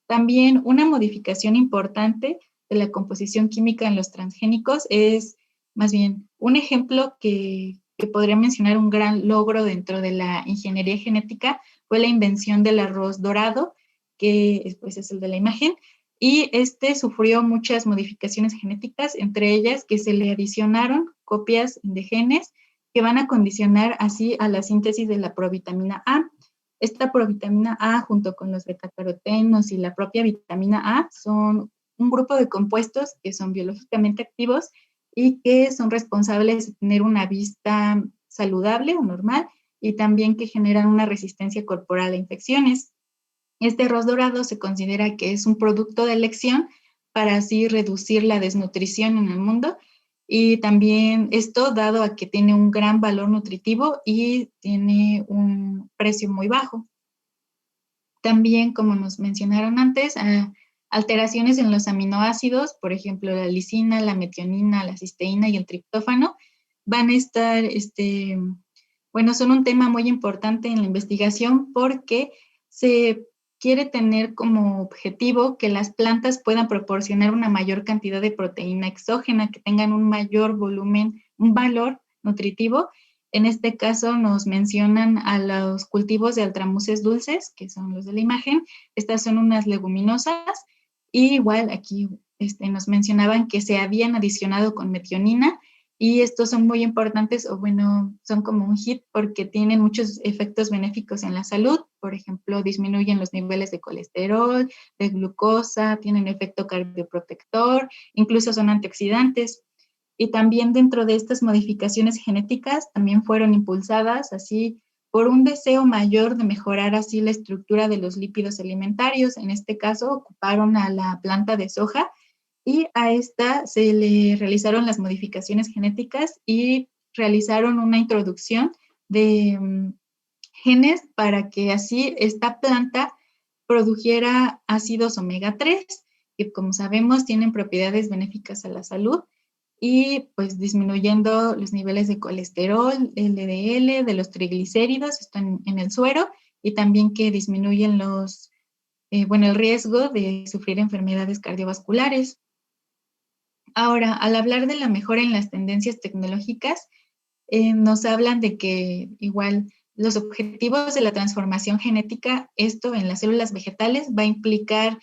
También una modificación importante de la composición química en los transgénicos es, más bien, un ejemplo que podría mencionar un gran logro dentro de la ingeniería genética fue la invención del arroz dorado, que pues, es el de la imagen, y este sufrió muchas modificaciones genéticas, entre ellas que se le adicionaron copias de genes que van a condicionar así a la síntesis de la provitamina A. Esta provitamina A, junto con los betacarotenos y la propia vitamina A, son un grupo de compuestos que son biológicamente activos y que son responsables de tener una vista saludable o normal y también que generan una resistencia corporal a infecciones. Este arroz dorado se considera que es un producto de elección para así reducir la desnutrición en el mundo Y también esto dado a que tiene un gran valor nutritivo y tiene un precio muy bajo. También, como nos mencionaron antes, alteraciones en los aminoácidos, por ejemplo, la lisina, la metionina, la cisteína y el triptófano, van a estar, bueno, son un tema muy importante en la investigación porque se quiere tener como objetivo que las plantas puedan proporcionar una mayor cantidad de proteína exógena, que tengan un mayor volumen, un valor nutritivo. En este caso nos mencionan a los cultivos de altramuces dulces, que son los de la imagen. Estas son unas leguminosas. Y igual aquí nos mencionaban que se habían adicionado con metionina, y estos son muy importantes, o bueno, son como un hit porque tienen muchos efectos benéficos en la salud. Por ejemplo, disminuyen los niveles de colesterol, de glucosa, tienen efecto cardioprotector, incluso son antioxidantes. Y también dentro de estas modificaciones genéticas también fueron impulsadas así por un deseo mayor de mejorar así la estructura de los lípidos alimentarios. En este caso ocuparon a la planta de soja y a esta se le realizaron las modificaciones genéticas y realizaron una introducción de genes para que así esta planta produjera ácidos omega 3, que como sabemos tienen propiedades benéficas a la salud, y pues disminuyendo los niveles de colesterol, LDL, de los triglicéridos, esto en el suero, y también que disminuyen el riesgo de sufrir enfermedades cardiovasculares. Ahora, al hablar de la mejora en las tendencias tecnológicas, nos hablan de que igual los objetivos de la transformación genética, esto en las células vegetales, va a implicar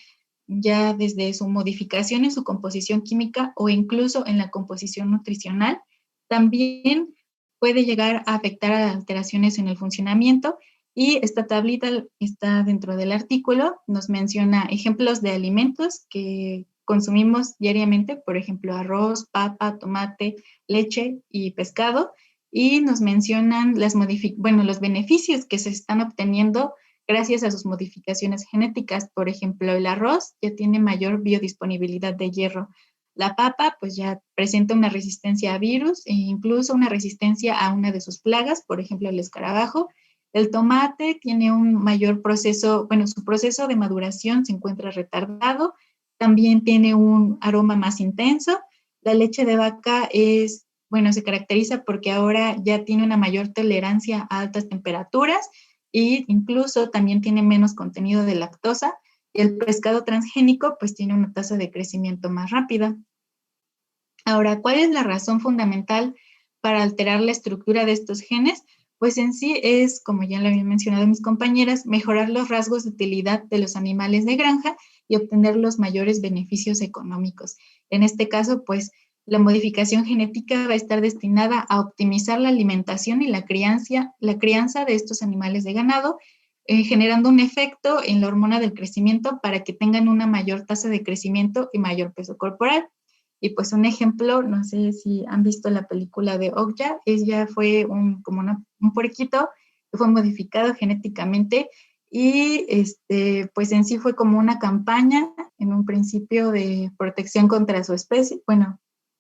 ya desde su modificación en su composición química o incluso en la composición nutricional. También puede llegar a afectar a alteraciones en el funcionamiento, y esta tablita está dentro del artículo, nos menciona ejemplos de alimentos que consumimos diariamente, por ejemplo, arroz, papa, tomate, leche y pescado, y nos mencionan los beneficios que se están obteniendo gracias a sus modificaciones genéticas. Por ejemplo, el arroz ya tiene mayor biodisponibilidad de hierro. La papa, pues ya presenta una resistencia a virus e incluso una resistencia a una de sus plagas, por ejemplo, el escarabajo. El tomate tiene un mayor proceso, su proceso de maduración se encuentra retardado, también tiene un aroma más intenso. La leche de vaca se caracteriza porque ahora ya tiene una mayor tolerancia a altas temperaturas e incluso también tiene menos contenido de lactosa. Y el pescado transgénico pues tiene una tasa de crecimiento más rápida. Ahora, ¿cuál es la razón fundamental para alterar la estructura de estos genes? Pues en sí es, como ya lo habían mencionado mis compañeras, mejorar los rasgos de utilidad de los animales de granja y obtener los mayores beneficios económicos. En este caso, pues la modificación genética va a estar destinada a optimizar la alimentación y la crianza de estos animales de ganado, generando un efecto en la hormona del crecimiento para que tengan una mayor tasa de crecimiento y mayor peso corporal. Y pues un ejemplo, no sé si han visto la película de Okja, ella fue un puerquito que fue modificado genéticamente, y pues en sí fue como una campaña en un principio de protección contra su especie,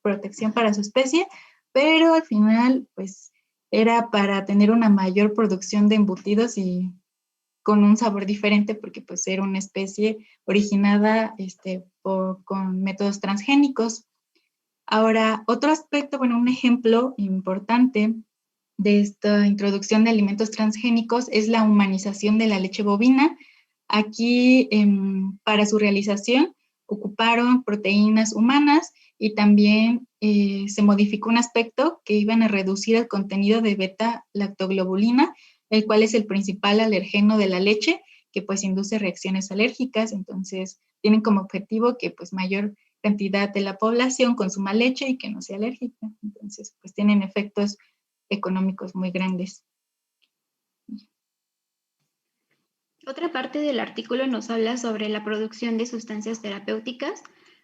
protección para su especie, pero al final pues era para tener una mayor producción de embutidos y con un sabor diferente, porque pues era una especie originada con métodos transgénicos. Ahora, otro aspecto, un ejemplo importante de esta introducción de alimentos transgénicos es la humanización de la leche bovina. Aquí, para su realización, ocuparon proteínas humanas y también se modificó un aspecto que iban a reducir el contenido de beta-lactoglobulina, el cual es el principal alergeno de la leche, que pues induce reacciones alérgicas. Entonces, tienen como objetivo que pues mayor cantidad de la población consuma leche y que no sea alérgica. Entonces, pues tienen efectos económicos muy grandes.
Otra parte del artículo nos habla sobre la producción de sustancias terapéuticas.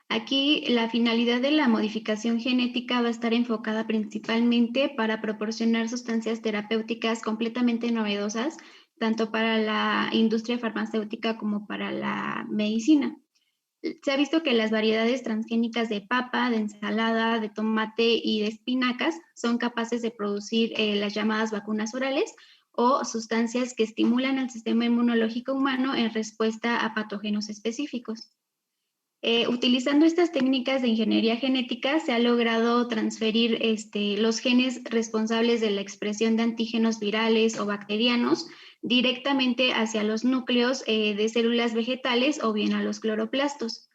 Aquí la finalidad de la modificación genética va a estar enfocada principalmente para proporcionar sustancias terapéuticas completamente novedosas, tanto para la industria farmacéutica como para la medicina. Se ha visto que las variedades transgénicas de papa, de ensalada, de tomate y de espinacas son capaces de producir las llamadas vacunas orales o sustancias que estimulan al sistema inmunológico humano en respuesta a patógenos específicos. Utilizando estas técnicas de ingeniería genética se ha logrado transferir los genes responsables de la expresión de antígenos virales o bacterianos directamente hacia los núcleos de células vegetales o bien a los cloroplastos.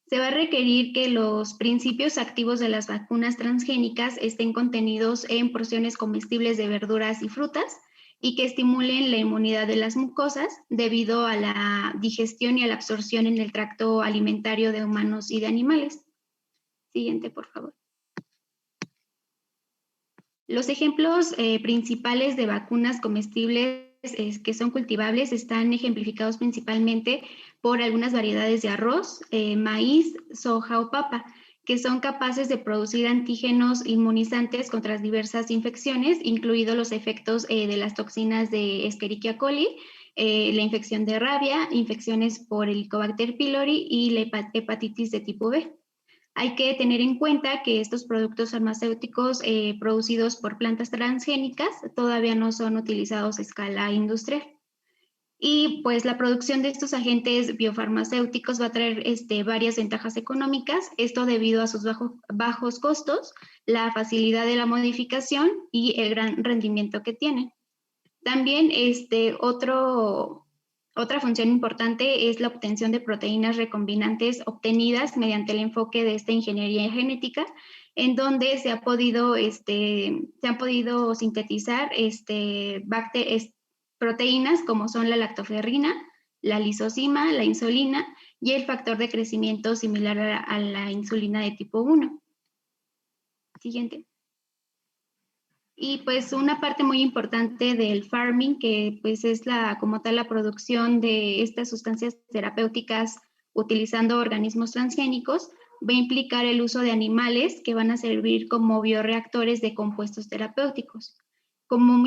Se va a requerir que los principios activos de las vacunas transgénicas estén contenidos en porciones comestibles de verduras y frutas y que estimulen la inmunidad de las mucosas debido a la digestión y a la absorción en el tracto alimentario de humanos y de animales. Siguiente, por favor. Los ejemplos principales de vacunas comestibles que son cultivables están ejemplificados principalmente por algunas variedades de arroz, maíz, soja o papa, que son capaces de producir antígenos inmunizantes contra diversas infecciones, incluidos los efectos de las toxinas de Escherichia coli, la infección de rabia, infecciones por Helicobacter pylori y la hepatitis de tipo B. Hay que tener en cuenta que estos productos farmacéuticos producidos por plantas transgénicas todavía no son utilizados a escala industrial. Y pues la producción de estos agentes biofarmacéuticos va a traer varias ventajas económicas, esto debido a sus bajos costos, la facilidad de la modificación y el gran rendimiento que tienen. También otra función importante es la obtención de proteínas recombinantes obtenidas mediante el enfoque de esta ingeniería genética, en donde se han podido sintetizar proteínas como son la lactoferrina, la lisozima, la insulina y el factor de crecimiento similar a la insulina de tipo 1. Siguiente. Y pues una parte muy importante del farming, que pues es como tal la producción de estas sustancias terapéuticas utilizando organismos transgénicos, va a implicar el uso de animales que van a servir como bioreactores de compuestos terapéuticos. Como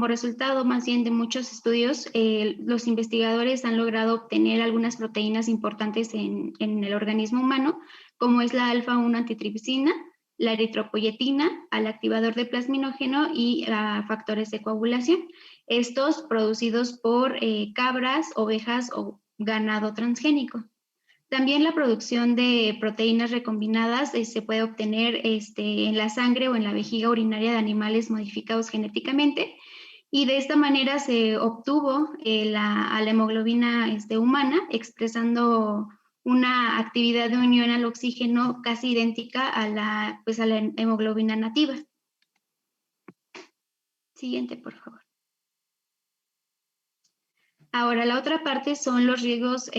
resultado más bien de muchos estudios, los investigadores han logrado obtener algunas proteínas importantes en el organismo humano, como es la alfa-1 antitripsina, la eritropoyetina, al activador de plasminógeno y a factores de coagulación. Estos producidos por cabras, ovejas o ganado transgénico. También la producción de proteínas recombinadas se puede obtener en la sangre o en la vejiga urinaria de animales modificados genéticamente, y de esta manera se obtuvo la hemoglobina humana, expresando una actividad de unión al oxígeno casi idéntica a la hemoglobina nativa. Siguiente, por favor. Ahora, la otra parte son los riesgos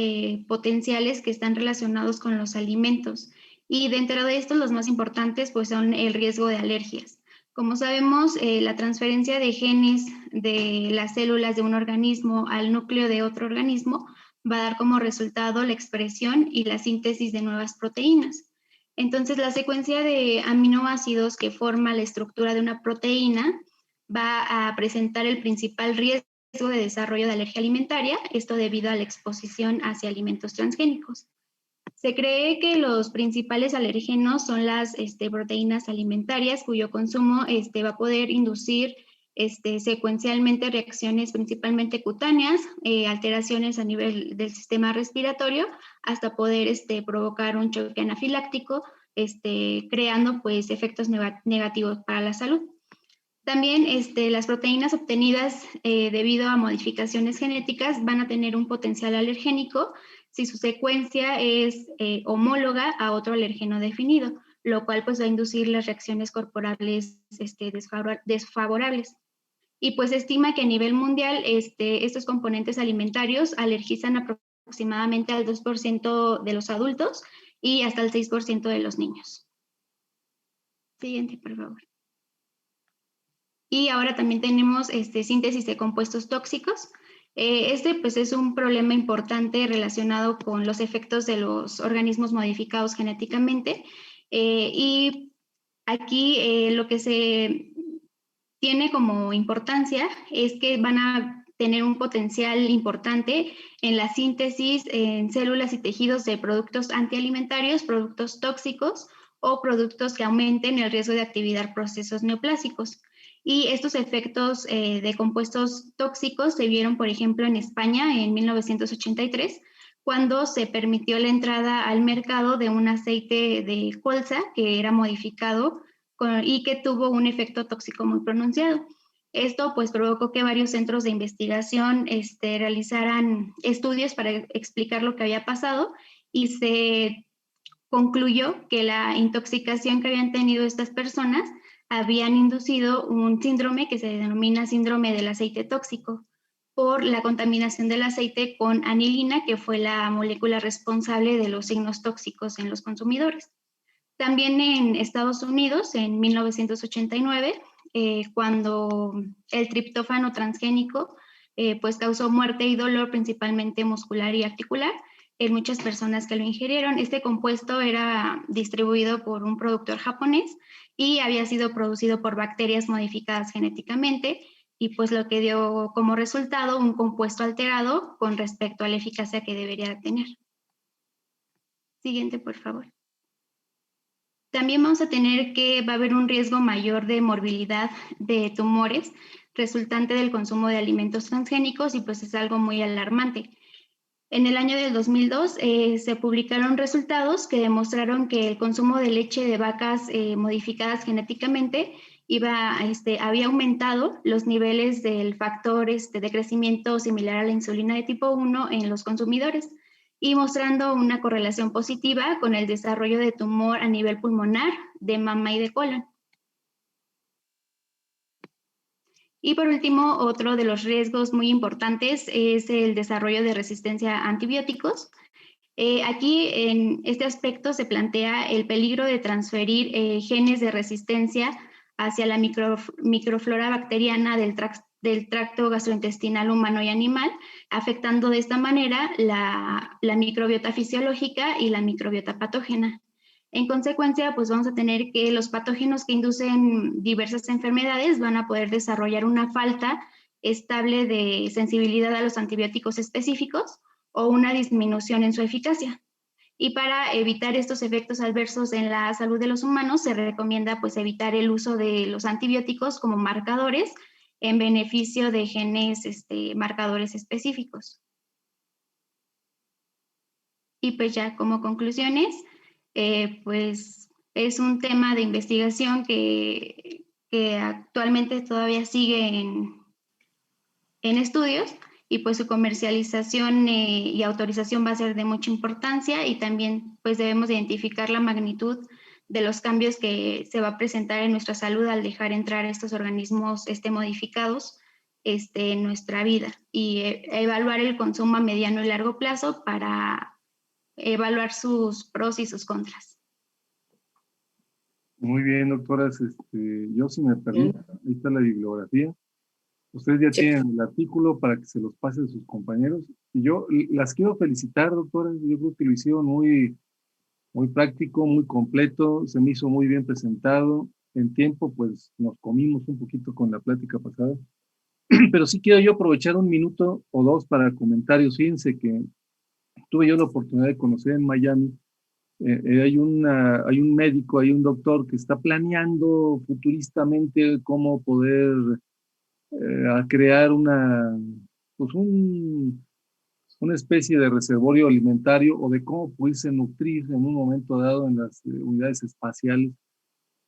potenciales que están relacionados con los alimentos. Y dentro de estos, los más importantes pues, son el riesgo de alergias. Como sabemos, la transferencia de genes de las células de un organismo al núcleo de otro organismo va a dar como resultado la expresión y la síntesis de nuevas proteínas. Entonces, la secuencia de aminoácidos que forma la estructura de una proteína va a presentar el principal riesgo de desarrollo de alergia alimentaria, esto debido a la exposición hacia alimentos transgénicos. Se cree que los principales alérgenos son las proteínas alimentarias, cuyo consumo va a poder inducir secuencialmente reacciones principalmente cutáneas, alteraciones a nivel del sistema respiratorio, hasta poder provocar un choque anafiláctico, creando pues efectos negativos para la salud. También las proteínas obtenidas debido a modificaciones genéticas van a tener un potencial alergénico si su secuencia es homóloga a otro alérgeno definido, lo cual pues va a inducir las reacciones corporales desfavorables. Y pues se estima que a nivel mundial estos componentes alimentarios alergizan aproximadamente al 2% de los adultos y hasta el 6% de los niños. Siguiente, por favor. Y ahora también tenemos síntesis de compuestos tóxicos. Pues es un problema importante relacionado con los efectos de los organismos modificados genéticamente. Y aquí lo que se tiene como importancia es que van a tener un potencial importante en la síntesis en células y tejidos de productos antialimentarios, productos tóxicos o productos que aumenten el riesgo de activar procesos neoplásicos. Y estos efectos de compuestos tóxicos se vieron, por ejemplo, en España en 1983, cuando se permitió la entrada al mercado de un aceite de colza que era modificado y que tuvo un efecto tóxico muy pronunciado. Esto pues provocó que varios centros de investigación realizaran estudios para explicar lo que había pasado y se concluyó que la intoxicación que habían tenido estas personas habían inducido un síndrome que se denomina síndrome del aceite tóxico por la contaminación del aceite con anilina, que fue la molécula responsable de los signos tóxicos en los consumidores. También en Estados Unidos, en 1989, cuando el triptófano transgénico pues causó muerte y dolor principalmente muscular y articular en muchas personas que lo ingirieron. Este compuesto era distribuido por un productor japonés y había sido producido por bacterias modificadas genéticamente y pues lo que dio como resultado un compuesto alterado con respecto a la eficacia que debería tener. Siguiente, por favor. También vamos a tener que va a haber un riesgo mayor de morbilidad de tumores resultante del consumo de alimentos transgénicos y pues es algo muy alarmante. En el año del 2002 se publicaron resultados que demostraron que el consumo de leche de vacas modificadas genéticamente había aumentado los niveles del factor de crecimiento similar a la insulina de tipo 1 en los consumidores y mostrando una correlación positiva con el desarrollo de tumor a nivel pulmonar, de mama y de colon. Y por último, otro de los riesgos muy importantes es el desarrollo de resistencia a antibióticos. Aquí en este aspecto se plantea el peligro de transferir genes de resistencia hacia la microflora bacteriana del tracto gastrointestinal humano y animal, afectando de esta manera la microbiota fisiológica y la microbiota patógena. En consecuencia, pues vamos a tener que los patógenos que inducen diversas enfermedades van a poder desarrollar una falta estable de sensibilidad a los antibióticos específicos o una disminución en su eficacia. Y para evitar estos efectos adversos en la salud de los humanos, se recomienda pues evitar el uso de los antibióticos como marcadores en beneficio de genes marcadores específicos. Y pues ya como conclusiones, pues es un tema de investigación que actualmente todavía sigue en estudios y pues su comercialización y autorización va a ser de mucha importancia y también pues debemos identificar la magnitud de los cambios que se va a presentar en nuestra salud al dejar entrar estos organismos modificados en nuestra vida y evaluar el consumo a mediano y largo plazo para evaluar sus pros y sus contras.
Muy bien, doctoras. Yo, si me permite, ahí está la bibliografía. Ustedes ya tienen el artículo para que se los pase a sus compañeros. Y yo las quiero felicitar, doctoras. Yo creo que lo hicieron muy, muy práctico, muy completo. Se me hizo muy bien presentado. En tiempo, pues nos comimos un poquito con la plática pasada. Pero sí quiero yo aprovechar un minuto o dos para comentarios. Fíjense que tuve yo la oportunidad de conocer en Miami. Hay un médico, hay un doctor que está planeando futuristamente cómo poder crear pues una especie de reservorio alimentario o de cómo poderse nutrir en un momento dado en las unidades espaciales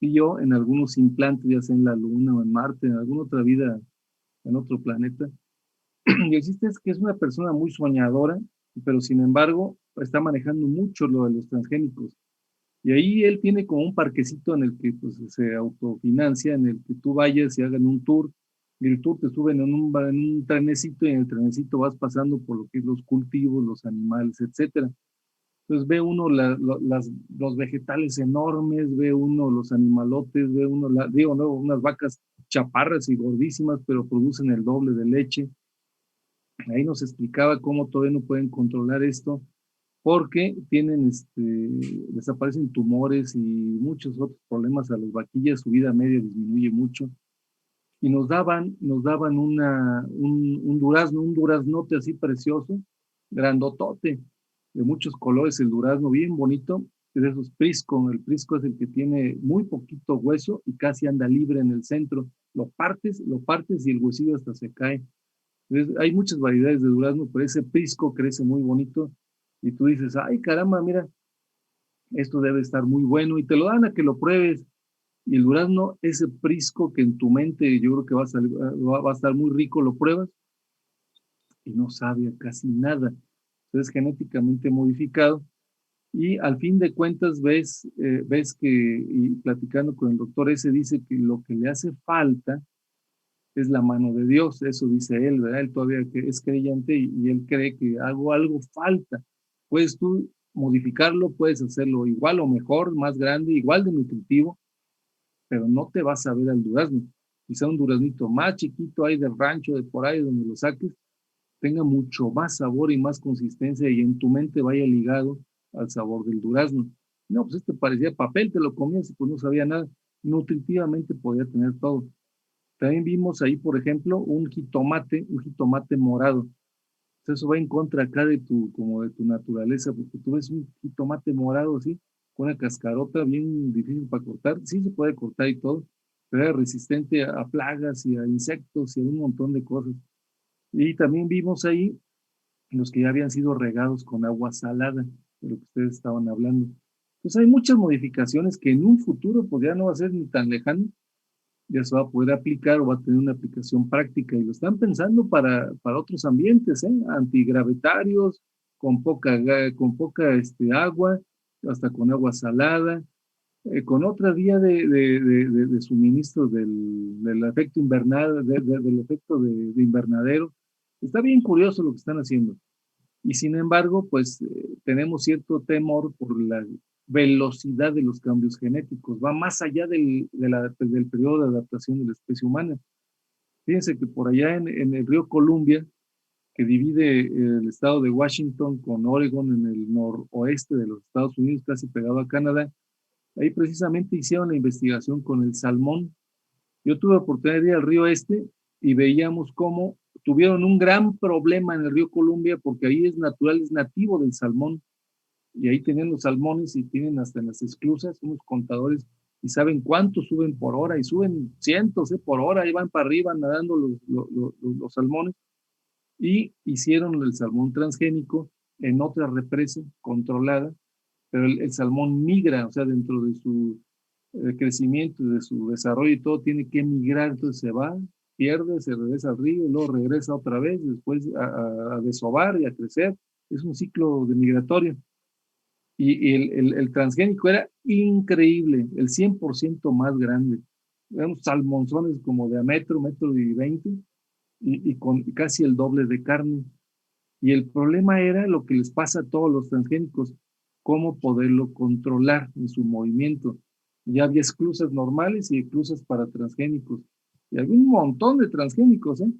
y yo en algunos implantes, ya sea en la Luna o en Marte, en alguna otra vida, en otro planeta. Y existe es que es una persona muy soñadora, pero sin embargo está manejando mucho lo de los transgénicos. Y ahí él tiene como un parquecito en el que pues, se autofinancia, en el que tú vayas y hagan un tour. Y el tour te suben en un trenecito y en el trenecito vas pasando por lo que es los cultivos, los animales, etcétera. Entonces ve uno los vegetales enormes, ve uno los animalotes, ve uno, digo, no, unas vacas chaparras y gordísimas, pero producen el doble de leche. Ahí nos explicaba cómo todavía no pueden controlar esto porque desaparecen tumores y muchos otros problemas a las vaquillas, su vida media disminuye mucho. y nos daban un durazno, un duraznote así precioso, grandotote, de muchos colores, el durazno bien bonito, de esos Prisco. El Prisco es el que tiene muy poquito hueso y casi anda libre en el centro. Lo partes y el huesillo hasta se cae. Entonces, hay muchas variedades de durazno, pero ese Prisco crece muy bonito y tú dices, ay caramba, mira, esto debe estar muy bueno y te lo dan a que lo pruebes. Y el durazno, ese Prisco que en tu mente yo creo que va a estar muy rico, lo pruebas y no sabe a casi nada. Entonces, genéticamente modificado. Y al fin de cuentas ves que, y platicando con el doctor ese, dice que lo que le hace falta es la mano de Dios, eso dice él, ¿verdad? Él todavía es creyente y él cree que algo falta. Puedes tú modificarlo, puedes hacerlo igual o mejor, más grande, igual de nutritivo, pero no te vas a ver al durazno. Quizá un duraznito más chiquito ahí del rancho, de por ahí donde lo saques, tenga mucho más sabor y más consistencia y en tu mente vaya ligado al sabor del durazno. No, pues este parecía papel, te lo comías y pues no sabía nada. Nutritivamente podía tener todo. También vimos ahí, por ejemplo, un jitomate morado. Entonces, eso va en contra acá de como de tu naturaleza, porque tú ves un jitomate morado así, con una cascarota bien difícil para cortar. Sí se puede cortar y todo, pero era resistente a plagas y a insectos y a un montón de cosas. Y también vimos ahí los que ya habían sido regados con agua salada, de lo que ustedes estaban hablando. Pues hay muchas modificaciones que en un futuro pues ya no va a ser ni tan lejano, ya se va a poder aplicar o va a tener una aplicación práctica y lo están pensando para otros ambientes, ¿eh? Antigravitarios, con poca agua, hasta con agua salada, con otra vía de suministro del efecto invernal, del efecto de invernadero. Está bien curioso lo que están haciendo. Y sin embargo, pues tenemos cierto temor por la velocidad de los cambios genéticos. Va más allá del periodo de adaptación de la especie humana. Fíjense que por allá en el río Columbia, que divide el estado de Washington con Oregon en el noroeste de los Estados Unidos, casi pegado a Canadá, ahí precisamente hicieron la investigación con el salmón. Yo tuve oportunidad de ir al río este y veíamos cómo tuvieron un gran problema en el río Columbia porque ahí es natural, es nativo del salmón y ahí tienen los salmones y tienen hasta en las esclusas unos contadores y saben cuánto suben por hora y suben cientos por hora y van para arriba nadando los salmones y hicieron el salmón transgénico en otra represa controlada, pero el salmón migra, o sea, dentro de su crecimiento, de su desarrollo y todo, tiene que migrar, entonces se va, pierde, se regresa al río, luego regresa otra vez, después a desovar y a crecer. Es un ciclo de migratorio. Y el transgénico era increíble, el 100% más grande. Eran salmonzones como de a metro y 20, y con casi el doble de carne. Y el problema era lo que les pasa a todos los transgénicos, cómo poderlo controlar en su movimiento. Ya había esclusas normales y esclusas para transgénicos. Y había un montón de transgénicos, ¿eh?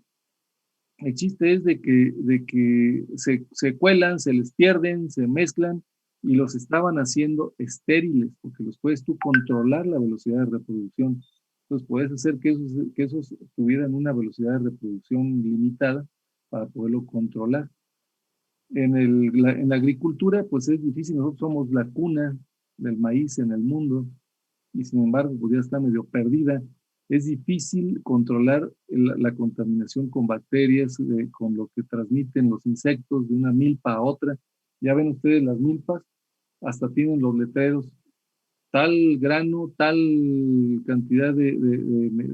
El chiste es de que se cuelan, se les pierden, se mezclan y los estaban haciendo estériles, porque los puedes tú controlar la velocidad de reproducción. Entonces puedes hacer que esos tuvieran una velocidad de reproducción limitada para poderlo controlar. En la agricultura, pues es difícil, nosotros somos la cuna del maíz en el mundo y sin embargo, pues ya está medio perdida. Es difícil controlar la contaminación con bacterias, con lo que transmiten los insectos de una milpa a otra. Ya ven ustedes las milpas, hasta tienen los letreros, tal grano, tal cantidad de